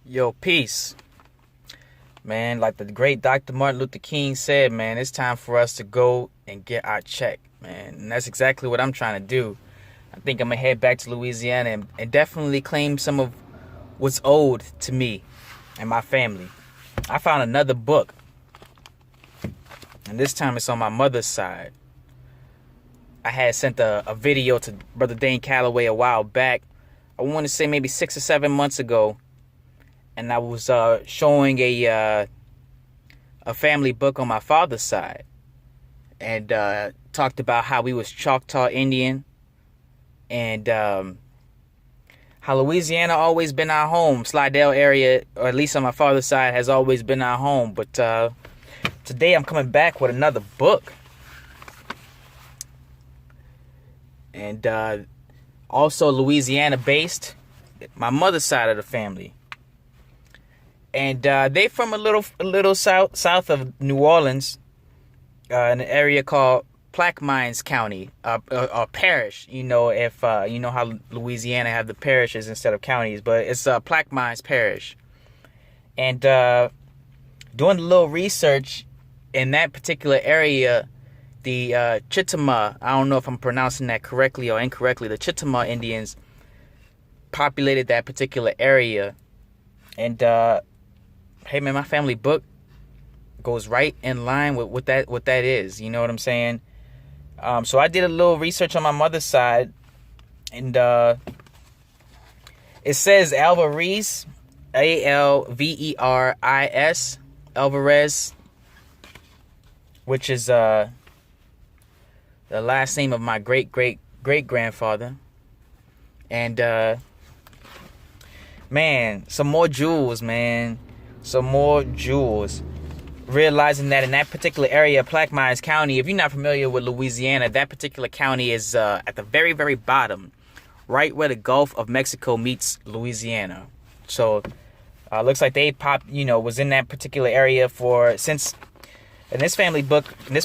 Yo, peace. Man, like the great Dr. Martin Luther King said, man, it's time for us to go and get our check, man. And that's exactly what I'm trying to do. I think I'm going to head back to Louisiana and definitely claim some of what's owed to me and my family. I found another book, and this time it's on my mother's side. I had sent a video to Brother Dane Calloway a while back. I want to say maybe 6 or 7 months ago. And I was showing a family book on my father's side, and talked about how we was Choctaw Indian, and how Louisiana always been our home. Slidell area, or at least on my father's side, has always been our home. But today I'm coming back with another book, and also Louisiana based. My mother's side of the family. And they from a little south of New Orleans, in an area called Plaquemines County, or parish. You know, if you know how Louisiana have the parishes instead of counties, but it's Plaquemines Parish. And doing a little research in that particular area, the Chittima, I don't know if I'm pronouncing that correctly or incorrectly, the Chittima Indians populated that particular area. And hey man, my family book goes right in line with what that is. You know what I'm saying? So I did a little research on my mother's side, and it says Alvarez, Alveris, Alvarez, which is the last name of my great grandfather, and man, some more jewels, man. Some more jewels. Realizing that in that particular area, Plaquemines County, if you're not familiar with Louisiana, that particular county is at the very, very bottom, right where the Gulf of Mexico meets Louisiana. So, looks like they was in that particular area since. In this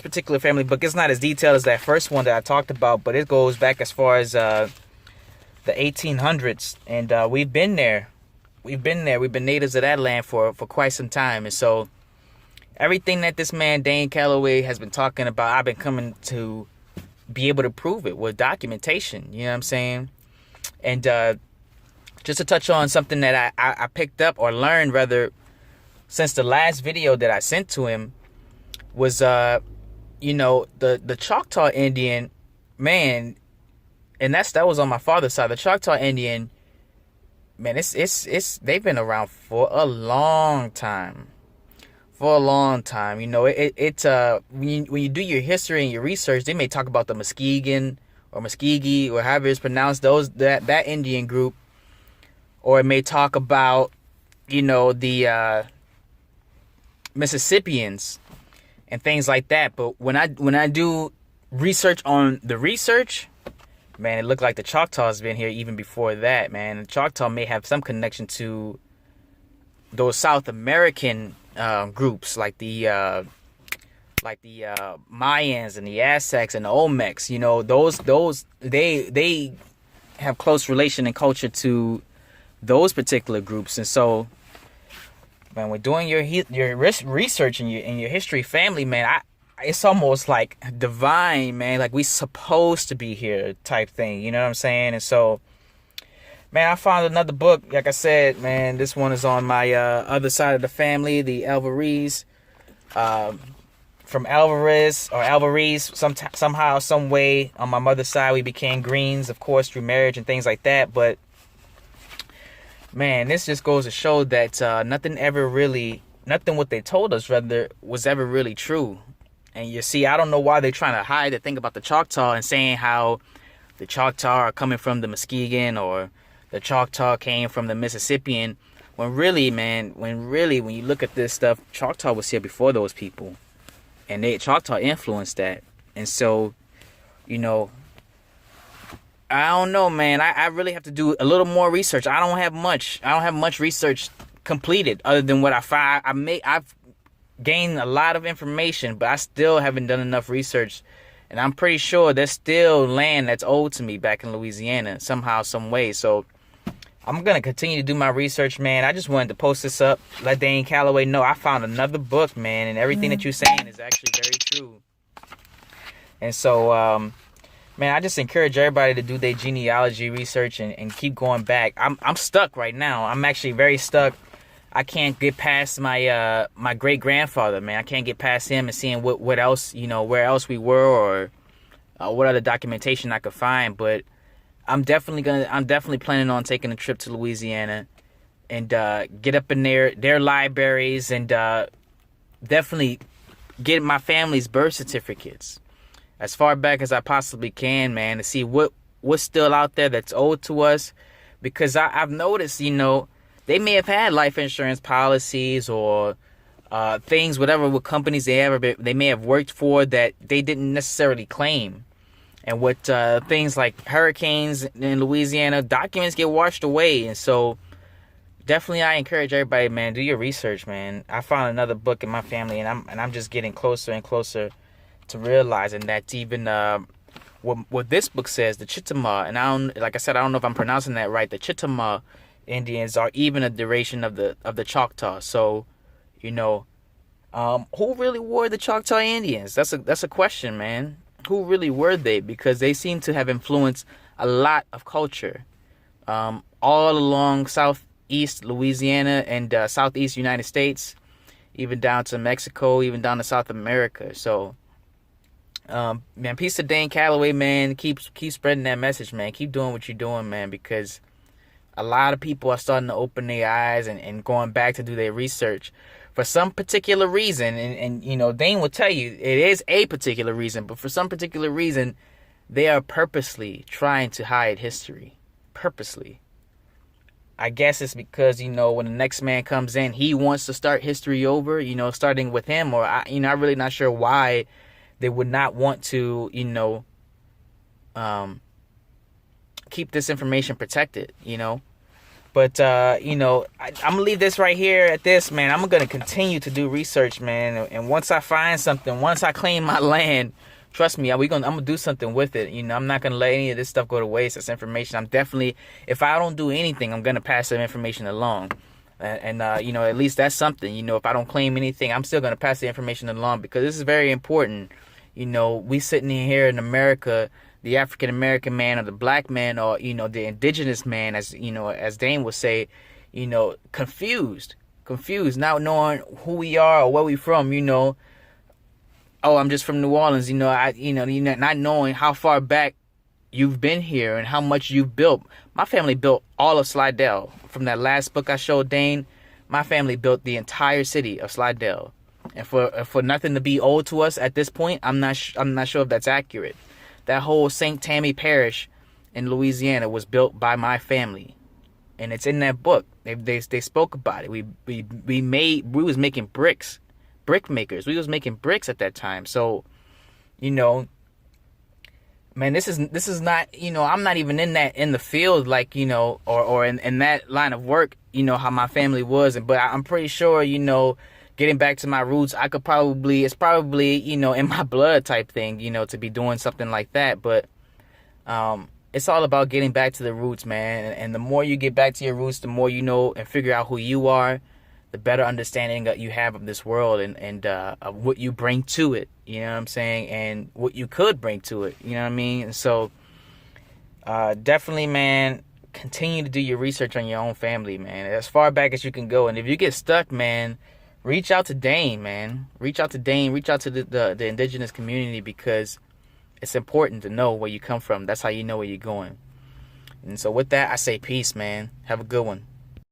particular family book, it's not as detailed as that first one that I talked about, but it goes back as far as the 1800s, and we've been there. We've been natives of that land for quite some time. And so everything that this man Dane Calloway has been talking about, I've been coming to be able to prove it with documentation. You know what I'm saying? And just to touch on something that I picked up, or learned rather, since the last video that I sent to him, was the Choctaw Indian, man, and that was on my father's side. The Choctaw Indian, man, it's they've been around for a long time. For a long time. You know, when you do your history and your research, they may talk about the Muskegon or Muskegee, or however it's pronounced, that Indian group. Or it may talk about, the Mississippians and things like that. But when I do research on the research, man, it looked like the Choctaws been here even before that, man. The Choctaw may have some connection to those South American groups, like the Mayans and the Aztecs and the Olmecs. You know, those they have close relation and culture to those particular groups. And so, man, when doing your research and your history, family, man, it's almost like divine, man. Like we supposed to be here type thing. You know what I'm saying? And so, man, I found another book. Like I said, man, this one is on my other side of the family, the Alvarez. From Alvarez, somehow, some way, on my mother's side, we became Greens, of course, through marriage and things like that. But, man, this just goes to show that nothing what they told us, rather, was ever really true. And you see, I don't know why they're trying to hide the thing about the Choctaw and saying how the Choctaw are coming from the Muskegon, or the Choctaw came from the Mississippian. When really, when you look at this stuff, Choctaw was here before those people. And Choctaw influenced that. And so, I don't know, man. I really have to do a little more research. I don't have much research completed other than what I find. I've gained a lot of information, but I still haven't done enough research. And I'm pretty sure there's still land that's owed to me back in Louisiana somehow, some way. So I'm gonna continue to do my research, man. I just wanted to post this up, let Dane Calloway know I found another book, man, and everything that you're saying is actually very true. And so, man, I just encourage everybody to do their genealogy research and keep going back. I'm stuck right now. I'm actually very stuck. I can't get past my great grandfather, man. I can't get past him and seeing what else, where else we were, or what other documentation I could find. But I'm definitely planning on taking a trip to Louisiana and get up in their libraries and definitely get my family's birth certificates as far back as I possibly can, man, to see what's still out there that's owed to us. Because I've noticed, they may have had life insurance policies or things, whatever, with companies they may have worked for that they didn't necessarily claim. And with things like hurricanes in Louisiana, documents get washed away. And so definitely I encourage everybody, man, do your research, man. I found another book in my family, and I'm just getting closer and closer to realizing that even what this book says, the Chickasaw, and I don't know if I'm pronouncing that right, the Chickasaw Indians are even a duration of the Choctaw. So, who really were the Choctaw Indians? That's a question, man. Who really were they? Because they seem to have influenced a lot of culture all along southeast Louisiana and southeast United States, even down to Mexico, even down to South America. So, man, peace to Dane Calloway, man. Keep spreading that message, man. Keep doing what you're doing, man, because a lot of people are starting to open their eyes and going back to do their research for some particular reason. And Dane will tell you it is a particular reason, but for some particular reason, they are purposely trying to hide history. Purposely. I guess it's because, when the next man comes in, he wants to start history over, starting with him. Or, I'm really not sure why they would not want to, keep this information protected, But, I'm going to leave this right here at this, man. I'm going to continue to do research, man. And once I find something, once I claim my land, trust me, I'm going to do something with it. I'm not going to let any of this stuff go to waste. This information, I'm definitely, if I don't do anything, I'm going to pass that information along. And at least that's something. If I don't claim anything, I'm still going to pass the information along, because this is very important. We sitting here in America, the African American man or the black man or, the indigenous man, as Dane would say, confused, not knowing who we are or where we from, oh, I'm just from New Orleans, not knowing how far back you've been here and how much you've built. My family built all of Slidell. From that last book I showed Dane, my family built the entire city of Slidell. And for nothing to be owed to us at this point, I'm not sure if that's accurate. That whole St. Tammy Parish in Louisiana was built by my family, and it's in that book. They spoke about it. We was making bricks, brick makers. We was making bricks at that time. So, man, this is not, I'm not even in the field, like, or in that line of work, how my family was. But I'm pretty sure, getting back to my roots, it's probably, in my blood type thing, to be doing something like that. But it's all about getting back to the roots, man. And the more you get back to your roots, the more you know and figure out who you are, the better understanding that you have of this world and of what you bring to it, you know what I'm saying? And what you could bring to it, you know what I mean? And so definitely, man, continue to do your research on your own family, man, as far back as you can go. And if you get stuck, man, reach out to Dane, man. Reach out to the indigenous community, because it's important to know where you come from. That's how you know where you're going. And so with that, I say peace, man. Have a good one.